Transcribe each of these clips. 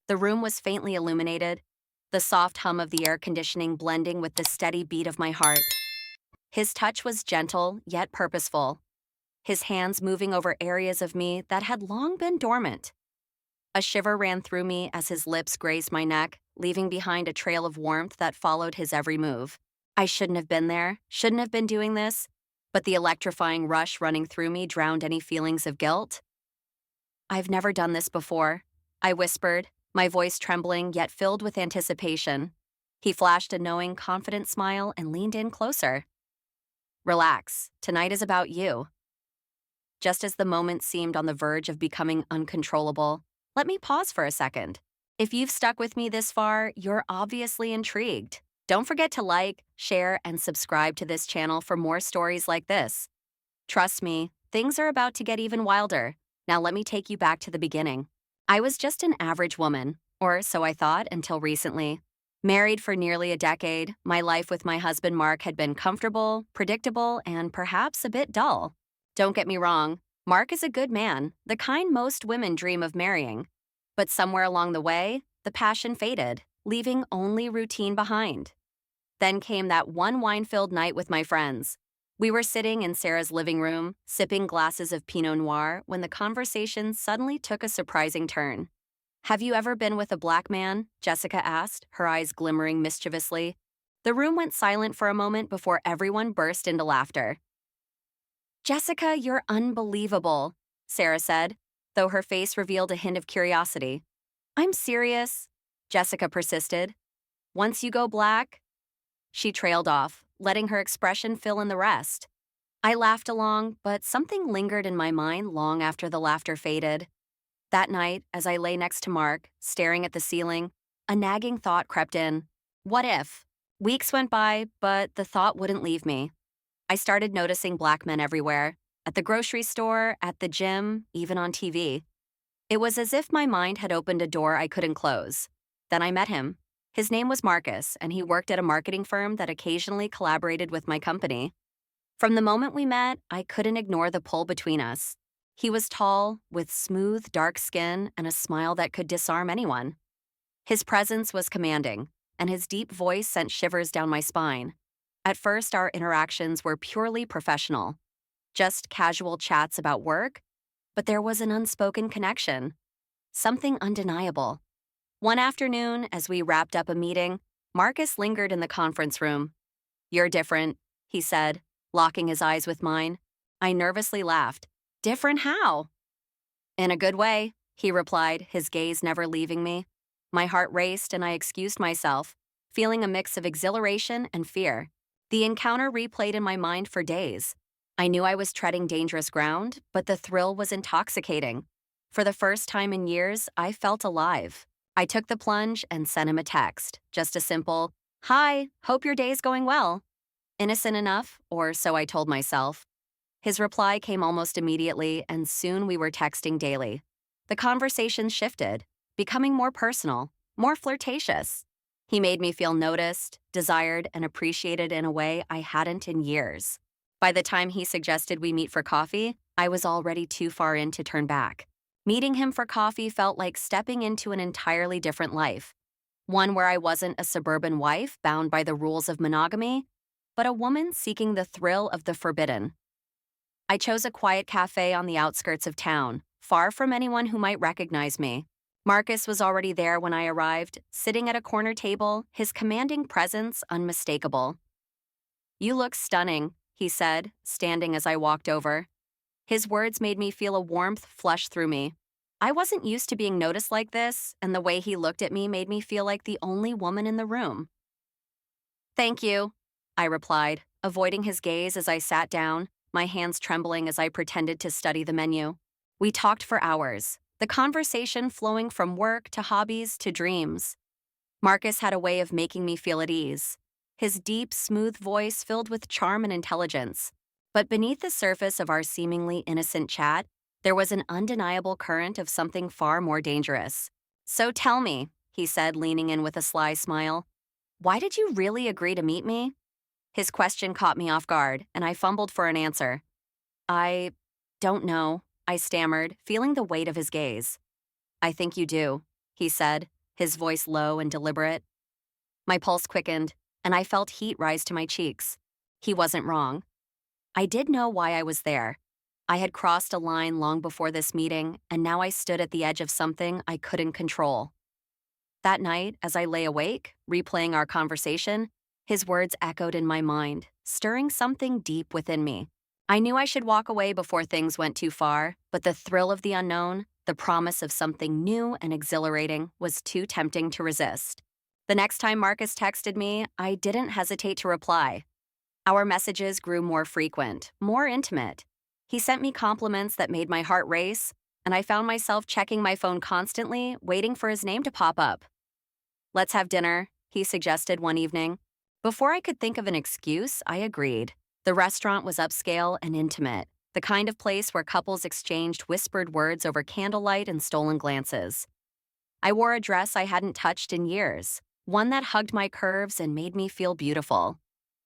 The room was faintly illuminated, the soft hum of the air conditioning blending with the steady beat of my heart. His touch was gentle, yet purposeful, his hands moving over areas of me that had long been dormant. A shiver ran through me as his lips grazed my neck, leaving behind a trail of warmth that followed his every move. I shouldn't have been there, shouldn't have been doing this, but the electrifying rush running through me drowned any feelings of guilt. "I've never done this before," I whispered, my voice trembling yet filled with anticipation. He flashed a knowing, confident smile and leaned in closer. "Relax, tonight is about you." Just as the moment seemed on the verge of becoming uncontrollable, let me pause for a second. If you've stuck with me this far, you're obviously intrigued. Don't forget to like, share, and subscribe to this channel for more stories like this. Trust me, things are about to get even wilder. Now let me take you back to the beginning. I was just an average woman, or so I thought until recently. Married for nearly a decade, my life with my husband Mark had been comfortable, predictable, and perhaps a bit dull. Don't get me wrong, Mark is a good man, the kind most women dream of marrying. But somewhere along the way, the passion faded, leaving only routine behind. Then came that one wine-filled night with my friends. We were sitting in Sarah's living room, sipping glasses of Pinot Noir, when the conversation suddenly took a surprising turn. "Have you ever been with a black man?" Jessica asked, her eyes glimmering mischievously. The room went silent for a moment before everyone burst into laughter. "Jessica, you're unbelievable," Sarah said, though her face revealed a hint of curiosity. "I'm serious," Jessica persisted. "Once you go black—" She trailed off, letting her expression fill in the rest. I laughed along, but something lingered in my mind long after the laughter faded. That night, as I lay next to Mark, staring at the ceiling, a nagging thought crept in. What if? Weeks went by, but the thought wouldn't leave me. I started noticing black men everywhere, at the grocery store, at the gym, even on TV. It was as if my mind had opened a door I couldn't close. Then I met him. His name was Marcus, and he worked at a marketing firm that occasionally collaborated with my company. From the moment we met, I couldn't ignore the pull between us. He was tall, with smooth, dark skin and a smile that could disarm anyone. His presence was commanding, and his deep voice sent shivers down my spine. At first, our interactions were purely professional, just casual chats about work, but there was an unspoken connection, something undeniable. One afternoon, as we wrapped up a meeting, Marcus lingered in the conference room. "You're different," he said, locking his eyes with mine. I nervously laughed. "Different how?" "In a good way," he replied, his gaze never leaving me. My heart raced and I excused myself, feeling a mix of exhilaration and fear. The encounter replayed in my mind for days. I knew I was treading dangerous ground, but the thrill was intoxicating. For the first time in years, I felt alive. I took the plunge and sent him a text, just a simple, "Hi, hope your day's going well." Innocent enough, or so I told myself. His reply came almost immediately, and soon we were texting daily. The conversation shifted, becoming more personal, more flirtatious. He made me feel noticed, desired, and appreciated in a way I hadn't in years. By the time he suggested we meet for coffee, I was already too far in to turn back. Meeting him for coffee felt like stepping into an entirely different life, one where I wasn't a suburban wife bound by the rules of monogamy, but a woman seeking the thrill of the forbidden. I chose a quiet cafe on the outskirts of town, far from anyone who might recognize me. Marcus was already there when I arrived, sitting at a corner table, his commanding presence unmistakable. "You look stunning," he said, standing as I walked over. His words made me feel a warmth flush through me. I wasn't used to being noticed like this, and the way he looked at me made me feel like the only woman in the room. "Thank you," I replied, avoiding his gaze as I sat down, my hands trembling as I pretended to study the menu. We talked for hours, the conversation flowing from work to hobbies to dreams. Marcus had a way of making me feel at ease, his deep, smooth voice filled with charm and intelligence. But beneath the surface of our seemingly innocent chat, there was an undeniable current of something far more dangerous. "So tell me," he said, leaning in with a sly smile, "why did you really agree to meet me?" His question caught me off guard, and I fumbled for an answer. "I don't know," I stammered, feeling the weight of his gaze. "I think you do," he said, his voice low and deliberate. My pulse quickened, and I felt heat rise to my cheeks. He wasn't wrong. I did know why I was there. I had crossed a line long before this meeting, and now I stood at the edge of something I couldn't control. That night, as I lay awake, replaying our conversation, his words echoed in my mind, stirring something deep within me. I knew I should walk away before things went too far, but the thrill of the unknown, the promise of something new and exhilarating, was too tempting to resist. The next time Marcus texted me, I didn't hesitate to reply. Our messages grew more frequent, more intimate. He sent me compliments that made my heart race, and I found myself checking my phone constantly, waiting for his name to pop up. "Let's have dinner," he suggested one evening. Before I could think of an excuse, I agreed. The restaurant was upscale and intimate, the kind of place where couples exchanged whispered words over candlelight and stolen glances. I wore a dress I hadn't touched in years, one that hugged my curves and made me feel beautiful.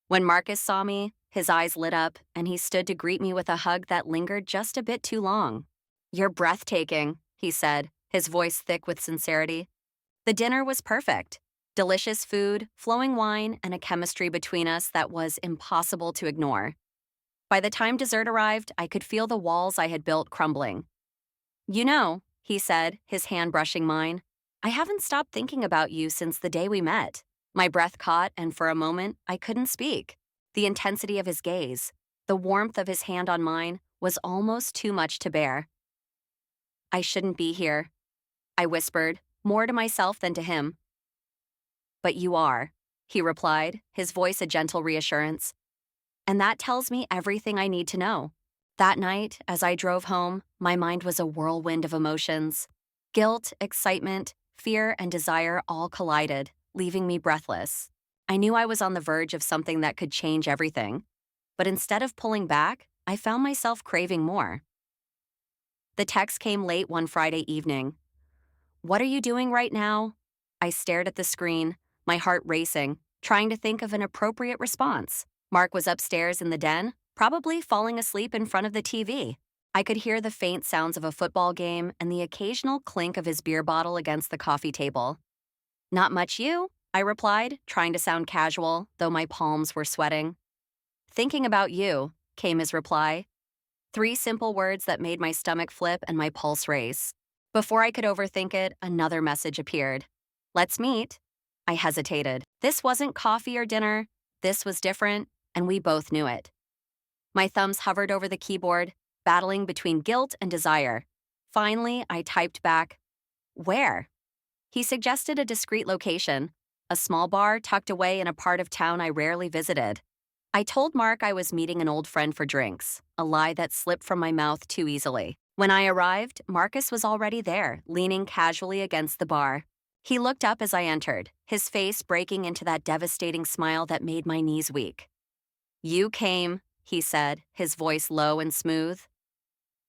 When Marcus saw me, his eyes lit up, and he stood to greet me with a hug that lingered just a bit too long. "You're breathtaking," he said, his voice thick with sincerity. The dinner was perfect. Delicious food, flowing wine, and a chemistry between us that was impossible to ignore. By the time dessert arrived, I could feel the walls I had built crumbling. "You know," he said, his hand brushing mine, "I haven't stopped thinking about you since the day we met." My breath caught, and for a moment, I couldn't speak. The intensity of his gaze, the warmth of his hand on mine, was almost too much to bear. "I shouldn't be here," I whispered, more to myself than to him. "But you are," he replied, his voice a gentle reassurance. "And that tells me everything I need to know." That night, as I drove home, my mind was a whirlwind of emotions. Guilt, excitement, fear, and desire all collided, leaving me breathless. I knew I was on the verge of something that could change everything. But instead of pulling back, I found myself craving more. The text came late one Friday evening. "What are you doing right now?" I stared at the screen, my heart racing, trying to think of an appropriate response. Mark was upstairs in the den, probably falling asleep in front of the TV. I could hear the faint sounds of a football game and the occasional clink of his beer bottle against the coffee table. "Not much, you?" I replied, trying to sound casual, though my palms were sweating. "Thinking about you," came his reply. 3 simple words that made my stomach flip and my pulse race. Before I could overthink it, another message appeared. "Let's meet." I hesitated. This wasn't coffee or dinner. This was different, and we both knew it. My thumbs hovered over the keyboard, battling between guilt and desire. Finally, I typed back, "Where?" He suggested a discreet location, a small bar tucked away in a part of town I rarely visited. I told Mark I was meeting an old friend for drinks, a lie that slipped from my mouth too easily. When I arrived, Marcus was already there, leaning casually against the bar. He looked up as I entered, his face breaking into that devastating smile that made my knees weak. "You came," he said, his voice low and smooth.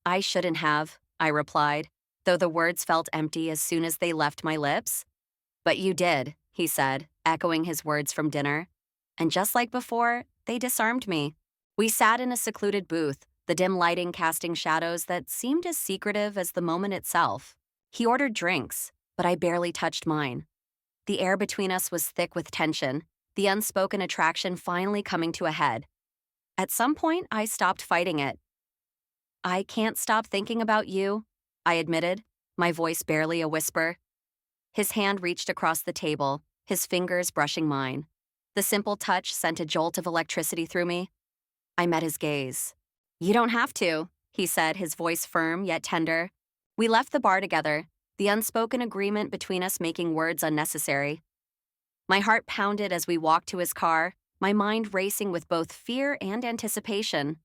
"I shouldn't have," I replied, though the words felt empty as soon as they left my lips. "But you did," he said, echoing his words from dinner. And just like before, they disarmed me. We sat in a secluded booth, the dim lighting casting shadows that seemed as secretive as the moment itself. He ordered drinks, but I barely touched mine. The air between us was thick with tension, the unspoken attraction finally coming to a head. At some point, I stopped fighting it. "I can't stop thinking about you," I admitted, my voice barely a whisper. His hand reached across the table, his fingers brushing mine. The simple touch sent a jolt of electricity through me. I met his gaze. "You don't have to," he said, his voice firm yet tender. We left the bar together, the unspoken agreement between us making words unnecessary. My heart pounded as we walked to his car, my mind racing with both fear and anticipation.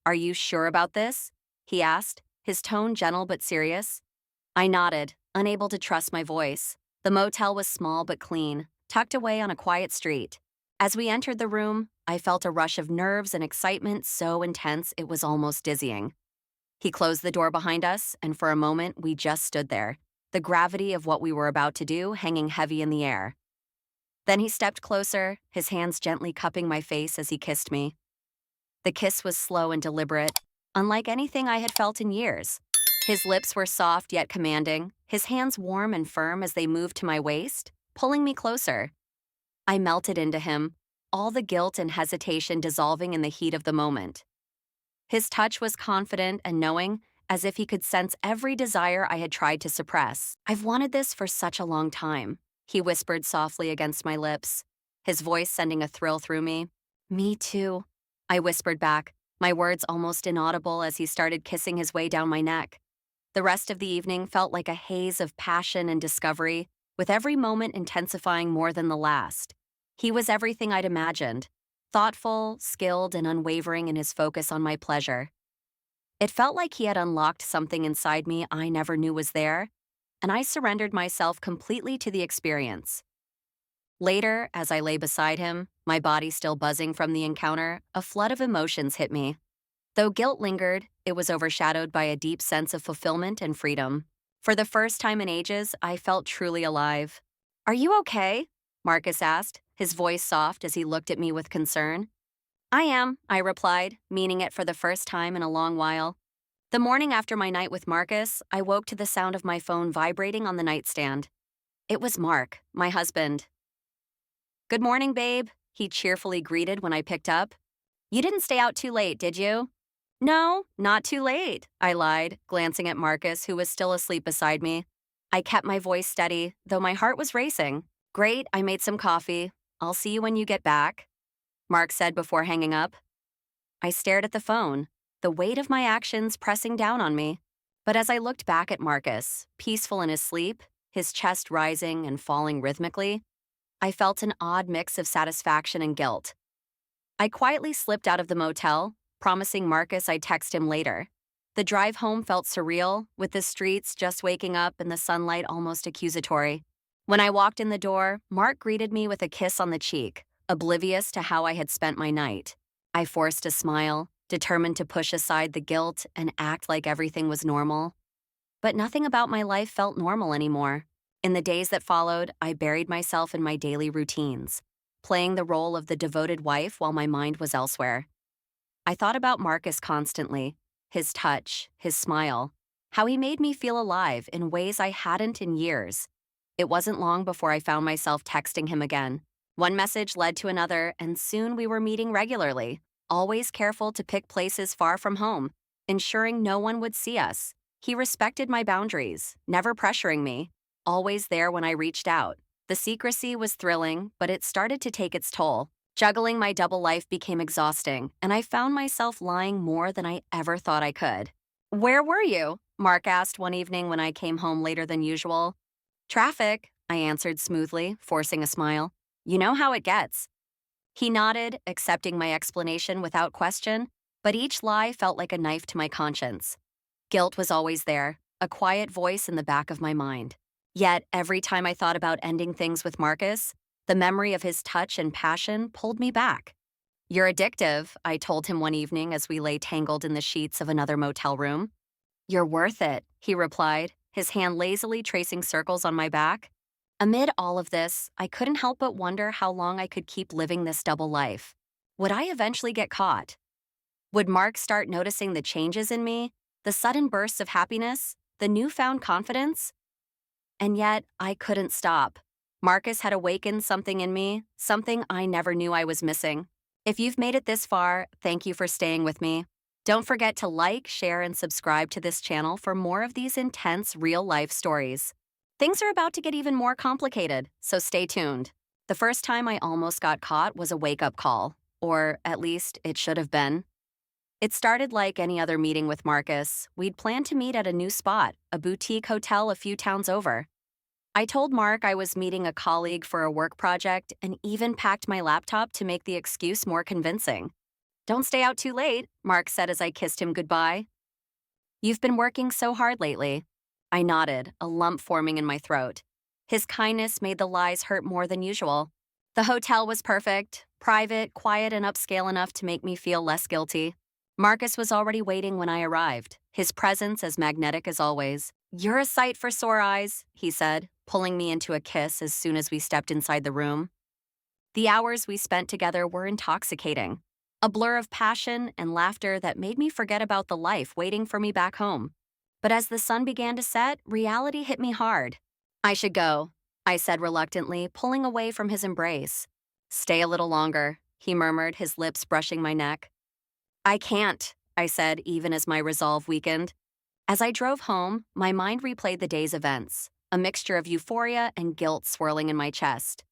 "Are you sure about this?" he asked, his tone gentle but serious. I nodded, unable to trust my voice. The motel was small but clean, tucked away on a quiet street. As we entered the room, I felt a rush of nerves and excitement so intense it was almost dizzying. He closed the door behind us, and for a moment we just stood there, the gravity of what we were about to do hanging heavy in the air. Then he stepped closer, his hands gently cupping my face as he kissed me. The kiss was slow and deliberate, unlike anything I had felt in years. His lips were soft yet commanding, his hands warm and firm as they moved to my waist, pulling me closer. I melted into him, all the guilt and hesitation dissolving in the heat of the moment. His touch was confident and knowing, as if he could sense every desire I had tried to suppress. "I've wanted this for such a long time," he whispered softly against my lips, his voice sending a thrill through me. "Me too," I whispered back, my words almost inaudible as he started kissing his way down my neck. The rest of the evening felt like a haze of passion and discovery, with every moment intensifying more than the last. He was everything I'd imagined, thoughtful, skilled, and unwavering in his focus on my pleasure. It felt like he had unlocked something inside me I never knew was there, and I surrendered myself completely to the experience. Later, as I lay beside him, my body still buzzing from the encounter, a flood of emotions hit me. Though guilt lingered, it was overshadowed by a deep sense of fulfillment and freedom. For the first time in ages, I felt truly alive. "Are you okay?" Marcus asked, his voice soft as he looked at me with concern. "I am," I replied, meaning it for the first time in a long while. The morning after my night with Marcus, I woke to the sound of my phone vibrating on the nightstand. It was Mark, my husband. "Good morning, babe," he cheerfully greeted when I picked up. "You didn't stay out too late, did you?" "No, not too late," I lied, glancing at Marcus, who was still asleep beside me. I kept my voice steady, though my heart was racing. "Great, I made some coffee. I'll see you when you get back," Mark said before hanging up. I stared at the phone, the weight of my actions pressing down on me. But as I looked back at Marcus, peaceful in his sleep, his chest rising and falling rhythmically, I felt an odd mix of satisfaction and guilt. I quietly slipped out of the motel, promising Marcus I'd text him later. The drive home felt surreal, with the streets just waking up and the sunlight almost accusatory. When I walked in the door, Mark greeted me with a kiss on the cheek, oblivious to how I had spent my night. I forced a smile, determined to push aside the guilt and act like everything was normal. But nothing about my life felt normal anymore. In the days that followed, I buried myself in my daily routines, playing the role of the devoted wife while my mind was elsewhere. I thought about Marcus constantly, his touch, his smile, how he made me feel alive in ways I hadn't in years. It wasn't long before I found myself texting him again. One message led to another, and soon we were meeting regularly, always careful to pick places far from home, ensuring no one would see us. He respected my boundaries, never pressuring me, always there when I reached out. The secrecy was thrilling, but it started to take its toll. Juggling my double life became exhausting, and I found myself lying more than I ever thought I could. "Where were you?" Mark asked one evening when I came home later than usual. "Traffic," I answered smoothly, forcing a smile. "You know how it gets." He nodded, accepting my explanation without question, but each lie felt like a knife to my conscience. Guilt was always there, a quiet voice in the back of my mind. Yet, every time I thought about ending things with Marcus, the memory of his touch and passion pulled me back. "You're addictive," I told him one evening as we lay tangled in the sheets of another motel room. "You're worth it," he replied, his hand lazily tracing circles on my back. Amid all of this, I couldn't help but wonder how long I could keep living this double life. Would I eventually get caught? Would Mark start noticing the changes in me, the sudden bursts of happiness, the newfound confidence? And yet, I couldn't stop. Marcus had awakened something in me, something I never knew I was missing. If you've made it this far, thank you for staying with me. Don't forget to like, share, and subscribe to this channel for more of these intense, real-life stories. Things are about to get even more complicated, so stay tuned. The first time I almost got caught was a wake-up call, or at least it should have been. It started like any other meeting with Marcus. We'd planned to meet at a new spot, a boutique hotel a few towns over. I told Mark I was meeting a colleague for a work project and even packed my laptop to make the excuse more convincing. "Don't stay out too late," Mark said as I kissed him goodbye. "You've been working so hard lately." I nodded, a lump forming in my throat. His kindness made the lies hurt more than usual. The hotel was perfect, private, quiet, and upscale enough to make me feel less guilty. Marcus was already waiting when I arrived, his presence as magnetic as always. "You're a sight for sore eyes," he said, pulling me into a kiss as soon as we stepped inside the room. The hours we spent together were intoxicating, a blur of passion and laughter that made me forget about the life waiting for me back home. But as the sun began to set, reality hit me hard. I should go, I said reluctantly, pulling away from his embrace. Stay a little longer, he murmured, his lips brushing my neck. I can't, I said, even as my resolve weakened. As I drove home, my mind replayed the day's events, a mixture of euphoria and guilt swirling in my chest.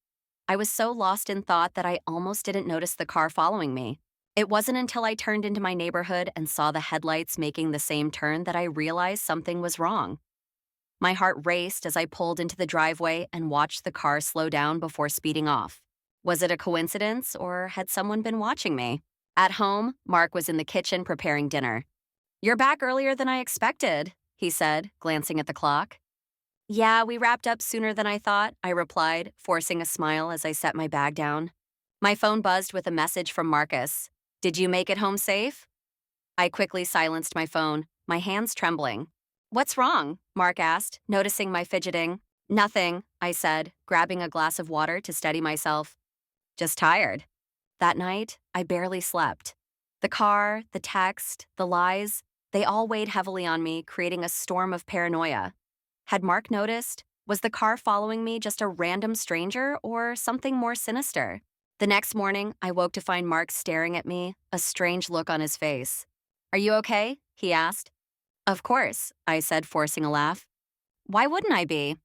I was so lost in thought that I almost didn't notice the car following me. It wasn't until I turned into my neighborhood and saw the headlights making the same turn that I realized something was wrong. My heart raced as I pulled into the driveway and watched the car slow down before speeding off. Was it a coincidence, or had someone been watching me? At home, Mark was in the kitchen preparing dinner. "You're back earlier than I expected," he said, glancing at the clock. "Yeah, we wrapped up sooner than I thought," I replied, forcing a smile as I set my bag down. My phone buzzed with a message from Marcus. "Did you make it home safe?" I quickly silenced my phone, my hands trembling. "What's wrong?" Mark asked, noticing my fidgeting. "Nothing," I said, grabbing a glass of water to steady myself. "Just tired." That night, I barely slept. The car, the text, the lies, they all weighed heavily on me, creating a storm of paranoia. Had Mark noticed? Was the car following me just a random stranger or something more sinister? The next morning, I woke to find Mark staring at me, a strange look on his face. "Are you okay?" he asked. "Of course," I said, forcing a laugh. "Why wouldn't I be?"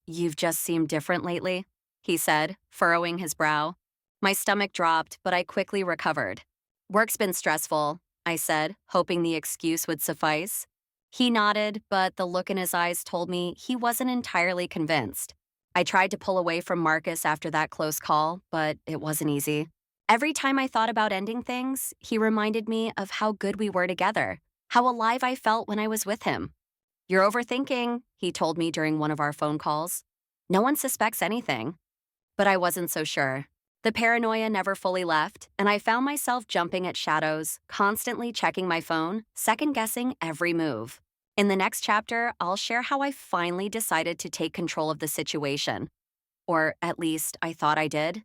"You've just seemed different lately," he said, furrowing his brow. My stomach dropped, but I quickly recovered. "Work's been stressful," I said, hoping the excuse would suffice. He nodded, but the look in his eyes told me he wasn't entirely convinced. I tried to pull away from Marcus after that close call, but it wasn't easy. Every time I thought about ending things, he reminded me of how good we were together, how alive I felt when I was with him. "You're overthinking," he told me during one of our phone calls. "No one suspects anything." But I wasn't so sure. The paranoia never fully left, and I found myself jumping at shadows, constantly checking my phone, second-guessing every move. In the next chapter, I'll share how I finally decided to take control of the situation. Or at least, I thought I did.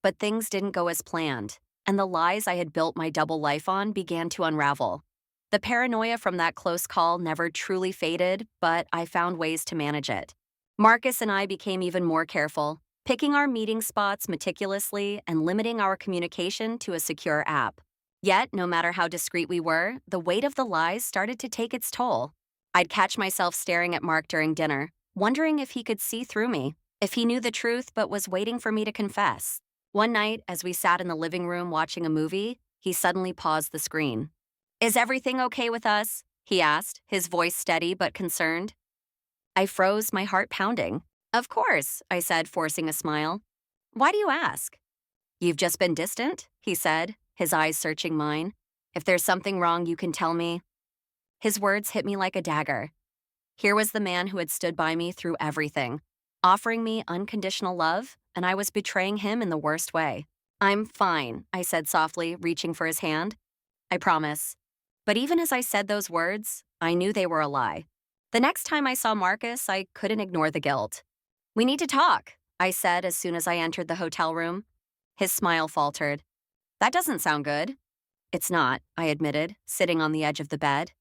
But things didn't go as planned, and the lies I had built my double life on began to unravel. The paranoia from that close call never truly faded, but I found ways to manage it. Marcus and I became even more careful, picking our meeting spots meticulously and limiting our communication to a secure app. Yet, no matter how discreet we were, the weight of the lies started to take its toll. I'd catch myself staring at Mark during dinner, wondering if he could see through me, if he knew the truth but was waiting for me to confess. One night, as we sat in the living room watching a movie, he suddenly paused the screen. "Is everything okay with us?" he asked, his voice steady but concerned. I froze, my heart pounding. "Of course," I said, forcing a smile. "Why do you ask?" "You've just been distant," he said, his eyes searching mine. "If there's something wrong, you can tell me." His words hit me like a dagger. Here was the man who had stood by me through everything, offering me unconditional love, and I was betraying him in the worst way. "I'm fine," I said softly, reaching for his hand. "I promise." But even as I said those words, I knew they were a lie. The next time I saw Marcus, I couldn't ignore the guilt. "We need to talk," I said as soon as I entered the hotel room. His smile faltered. "That doesn't sound good." "It's not," I admitted, sitting on the edge of the bed.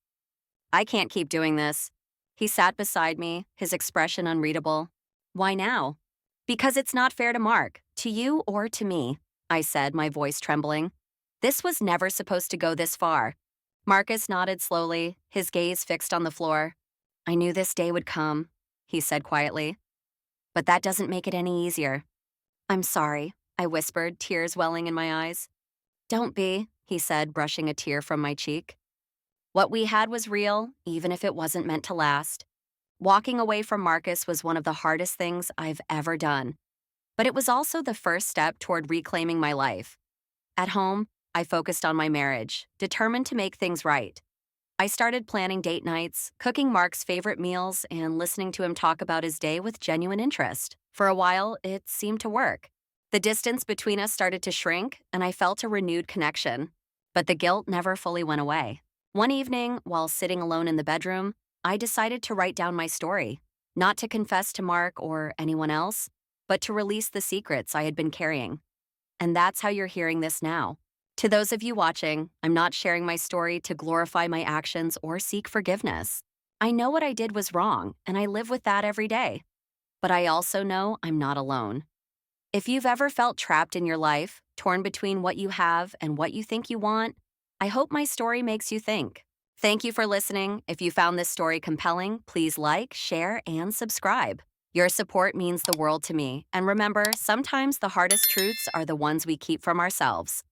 "I can't keep doing this." He sat beside me, his expression unreadable. "Why now?" "Because it's not fair to Mark, to you or to me," I said, my voice trembling. "This was never supposed to go this far." Marcus nodded slowly, his gaze fixed on the floor. "I knew this day would come," he said quietly. "But that doesn't make it any easier." "I'm sorry," I whispered, tears welling in my eyes. "Don't be," he said, brushing a tear from my cheek. What we had was real, even if it wasn't meant to last. Walking away from Marcus was one of the hardest things I've ever done. But it was also the first step toward reclaiming my life. At home, I focused on my marriage, determined to make things right. I started planning date nights, cooking Mark's favorite meals, and listening to him talk about his day with genuine interest. For a while, it seemed to work. The distance between us started to shrink, and I felt a renewed connection. But the guilt never fully went away. One evening, while sitting alone in the bedroom, I decided to write down my story. Not to confess to Mark or anyone else, but to release the secrets I had been carrying. And that's how you're hearing this now. To those of you watching, I'm not sharing my story to glorify my actions or seek forgiveness. I know what I did was wrong, and I live with that every day. But I also know I'm not alone. If you've ever felt trapped in your life, torn between what you have and what you think you want, I hope my story makes you think. Thank you for listening. If you found this story compelling, please like, share, and subscribe. Your support means the world to me. And remember, sometimes the hardest truths are the ones we keep from ourselves.